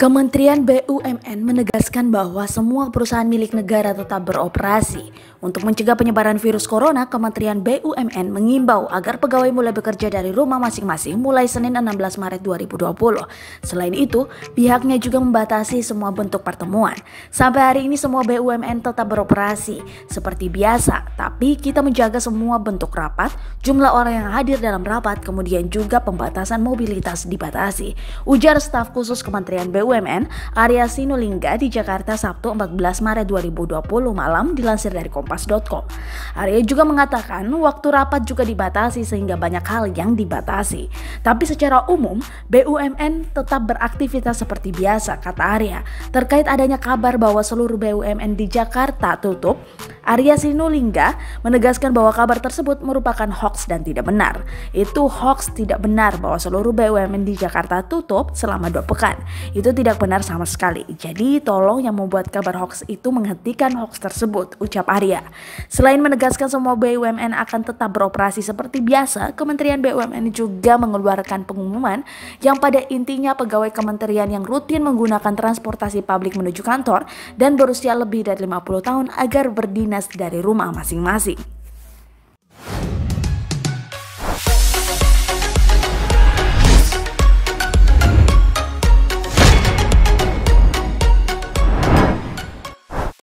Kementerian BUMN menegaskan bahwa semua perusahaan milik negara tetap beroperasi. Untuk mencegah penyebaran virus corona, Kementerian BUMN mengimbau agar pegawai mulai bekerja dari rumah masing-masing mulai Senin 16 Maret 2020. Selain itu, pihaknya juga membatasi semua bentuk pertemuan. Sampai hari ini semua BUMN tetap beroperasi seperti biasa, tapi kita menjaga semua bentuk rapat, jumlah orang yang hadir dalam rapat, kemudian juga pembatasan mobilitas dibatasi. Ujar staf khusus Kementerian BUMN Arya Sinulinga di Jakarta Sabtu 14 Maret 2020 malam, dilansir dari Kompas.com. Arya juga mengatakan waktu rapat juga dibatasi sehingga banyak hal yang dibatasi. Tapi secara umum BUMN tetap beraktivitas seperti biasa, kata Arya. Terkait adanya kabar bahwa seluruh BUMN di Jakarta tutup, Arya Sinulinga menegaskan bahwa kabar tersebut merupakan hoaks dan tidak benar. Itu hoaks, tidak benar bahwa seluruh BUMN di Jakarta tutup selama 2 pekan. Itu tidak benar sama sekali. Jadi tolong yang membuat kabar hoaks itu menghentikan hoaks tersebut, ucap Arya. Selain menegaskan semua BUMN akan tetap beroperasi seperti biasa, Kementerian BUMN juga mengeluarkan pengumuman yang pada intinya pegawai kementerian yang rutin menggunakan transportasi publik menuju kantor dan berusia lebih dari 50 tahun agar berdinas dari rumah masing-masing.